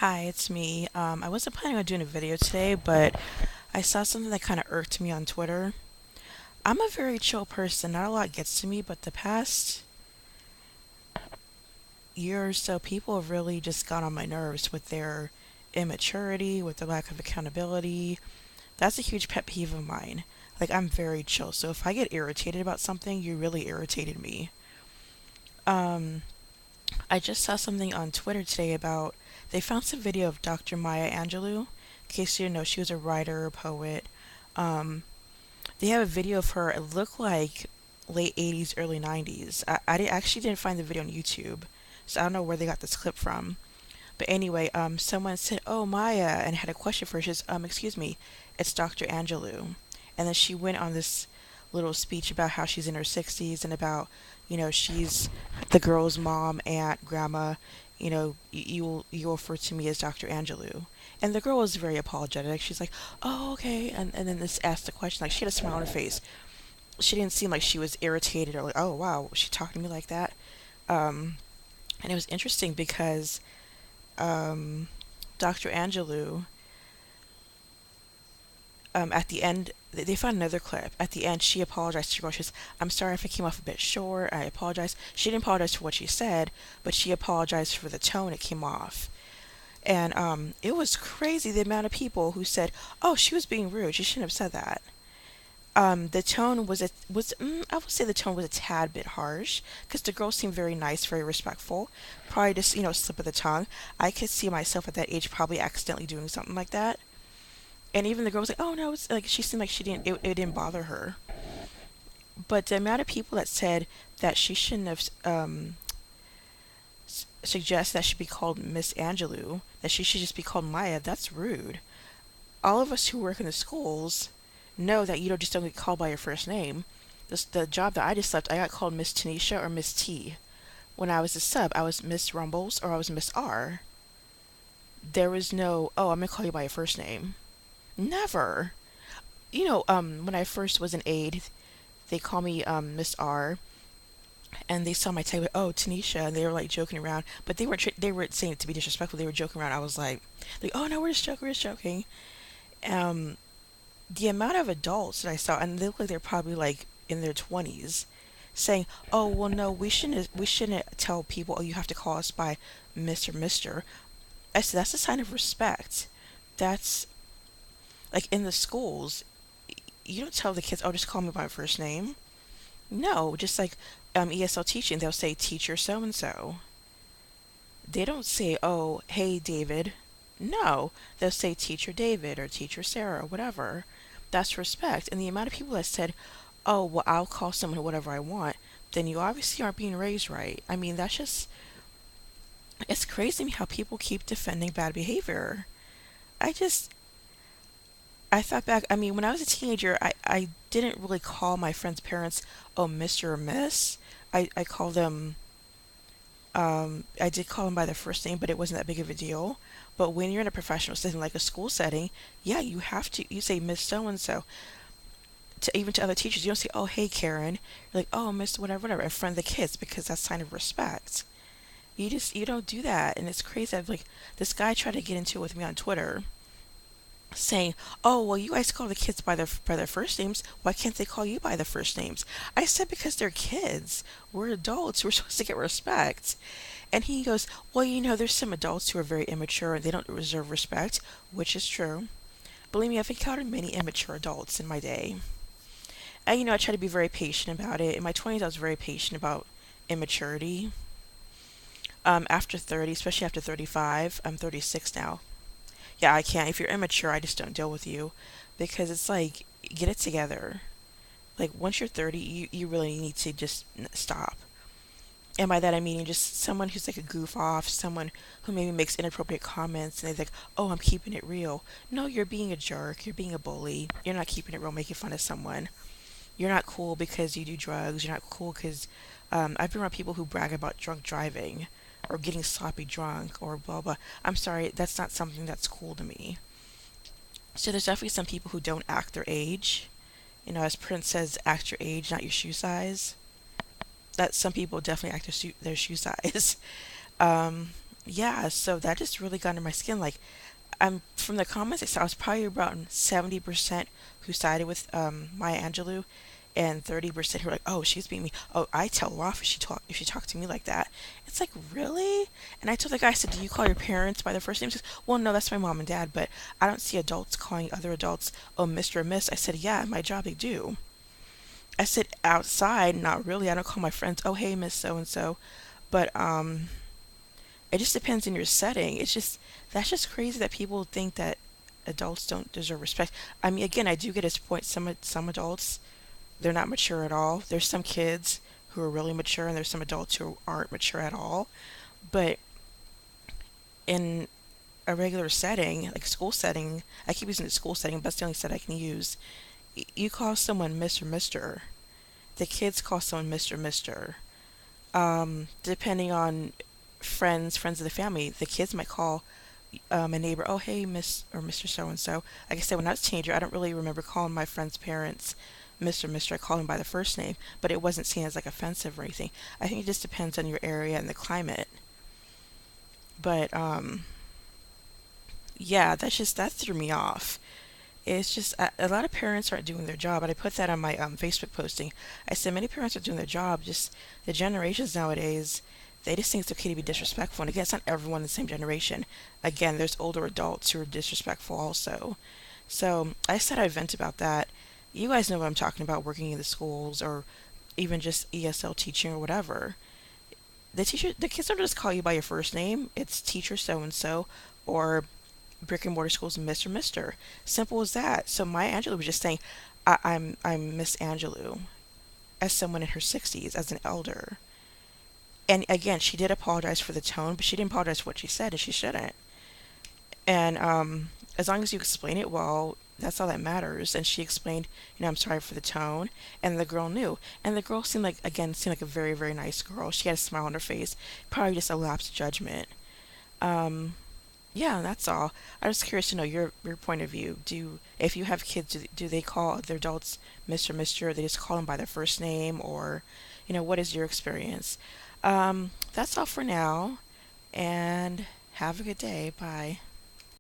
Hi, it's me. I wasn't planning on doing a video today, but I saw something that kind of irked me on Twitter. I'm a very chill person, not a lot gets to me, but the past year or so, people have really just got on my nerves with their immaturity, with their lack of accountability. That's a huge pet peeve of mine. Like, I'm very chill, so if I get irritated about something, you really irritated me. Um, I just saw something on Twitter today about they found some video of Dr. Maya Angelou. In case you didn't know, she was a writer, a poet. Um, they have a video of her. It looked like late 80s, early 90s. Actually didn't find the video on YouTube, so I don't know where they got this clip from. But anyway, someone said, "Oh, Maya," and had a question for her. She says, "Excuse me, it's Dr. Angelou." And then she went on this little speech about how she's in her 60s and about, she's the girl's mom, aunt, grandma. You refer to me as Dr. Angelou. And the girl was very apologetic. She's like, "Oh, okay." And then this asked the question, like, she had a smile on her face. She didn't seem like she was irritated or like, "Oh, wow, she talking to me like that." Um, and it was interesting because um, Dr. Angelou, at the end, they found another clip. At the end, she apologized to her girl. She says, "I'm sorry if I came off a bit short. I apologize." She didn't apologize for what she said, but she apologized for the tone it came off. And it was crazy the amount of people who said, "Oh, she was being rude. She shouldn't have said that." The tone I would say the tone was a tad bit harsh because the girl seemed very nice, very respectful. Probably just slip of the tongue. I could see myself at that age probably accidentally doing something like that. And even the girl was like, "Oh no," it's like she seemed like it didn't bother her. But the amount of people that said that she shouldn't have suggest that she be called Miss Angelou, that she should just be called Maya, that's rude. All of us who work in the schools know that you don't get called by your first name. The job that I just left, I got called Miss Tanisha or Miss T. When I was a sub, I was Miss Rumbles or I was Miss R. There was no, "Oh, I'm gonna call you by your first name." Never. When I first was an aide, they call me Miss R, and they saw my tag, "Oh, Tanisha," and they were like joking around, but they weren't saying it to be disrespectful. They were joking around. I was like, "Oh no, we're just joking." Um, the amount of adults that I saw, and they look like they're probably like in their 20s, saying, "Oh, well, no, we shouldn't tell people, oh, you have to call us by Miss or Mister." I said that's a sign of respect. That's like in the schools, you don't tell the kids, "Oh, just call me by my first name." No, just like ESL teaching, they'll say teacher so and so. They don't say, "Oh, hey, David." No, they'll say teacher David or teacher Sarah or whatever. That's respect. And the amount of people that said, "Oh, well, I'll call someone whatever I want," then you obviously aren't being raised right. I mean, it's crazy to me how people keep defending bad behavior. I just, I thought back, I mean, when I was a teenager, I didn't really call my friends' parents, "Oh, Mr. or Miss." I call them, I did call them by their first name, but it wasn't that big of a deal. But when you're in a professional setting like a school setting, yeah, you say Miss So and so to even to other teachers. You don't say, "Oh, hey, Karen." You're like, "Oh, Miss whatever, whatever," in front of the kids because that's a sign of respect. You don't do that, and it's crazy. Like this guy tried to get into it with me on Twitter, saying, "Oh, well, you guys call the kids by their first names. Why can't they call you by the first names?" I said, "Because they're kids. We're adults. We're supposed to get respect." And he goes, "Well, there's some adults who are very immature and they don't deserve respect," which is true. Believe me, I've encountered many immature adults in my day. And, I try to be very patient about it. In my 20s, I was very patient about immaturity. After 30, especially after 35, I'm 36 now. Yeah, I can't. If you're immature, I just don't deal with you because it's like, get it together. Like, once you're 30, you really need to just stop. And by that I mean just someone who's like a goof off, someone who maybe makes inappropriate comments and they're like, "Oh, I'm keeping it real." No, you're being a jerk. You're being a bully. You're not keeping it real, making fun of someone. You're not cool because you do drugs. You're not cool because I've been around people who brag about drunk driving or getting sloppy drunk or blah blah. I'm sorry, that's not something that's cool to me. So there's definitely some people who don't act their age. As Prince says, act your age, not your shoe size. That some people definitely act their shoe size. Um, yeah, so that just really got under my skin. Like, I'm from the comments I saw, I was probably around 70% who sided with Maya Angelou, and 30% who were like, "Oh, she's being me. Oh, I tell her off if she talked to me like that." It's like, really? And I told the guy, I said, "Do you call your parents by their first names?" He says, "Well, no, that's my mom and dad, but I don't see adults calling other adults, oh, Mr. or Miss." I said, "Yeah, in my job they do." I said, "Outside, not really. I don't call my friends, oh, hey, Miss so and so." But it just depends on your setting. It's just that's just crazy that people think that adults don't deserve respect. I mean, again, I do get his point. Some adults, they're not mature at all. There's some kids who are really mature, and there's some adults who aren't mature at all. But in a regular setting, like school setting, I keep using the school setting, but that's the only set I can use. You call someone Mr. Mister. The kids call someone Mr. Mister. Depending on friends of the family, the kids might call a neighbor, oh, hey, Miss or Mr. So and so. Like I said, when I was a teenager, I don't really remember calling my friends' parents Mr. Mister. I called them by the first name, but it wasn't seen as like offensive or anything. I think it just depends on your area and the climate. But yeah, that threw me off. It's just a lot of parents aren't doing their job, and I put that on my Facebook posting. I said many parents are doing their job. Just the generations nowadays, they just think it's okay to be disrespectful. And again, it's not everyone in the same generation. Again, there's older adults who are disrespectful also. So I said I'd vent about that. You guys know what I'm talking about, working in the schools or even just ESL teaching or whatever. The kids don't just call you by your first name. It's teacher so and so, or brick and mortar schools, Mr. Mister. Simple as that. So Maya Angelou was just saying, I'm Miss Angelou as someone in her 60s, as an elder. And again, she did apologize for the tone, but she didn't apologize for what she said, and she shouldn't. And as long as you explain it well, that's all that matters. And she explained, I'm sorry for the tone, and the girl knew. And the girl seemed like a very, very nice girl. She had a smile on her face, probably just a lapse of judgment. Um, Yeah, that's all. I was curious to know your point of view. If you have kids, do they call their adults Mr. Mister, or they just call them by their first name, or what is your experience? That's all for now, and have a good day. Bye.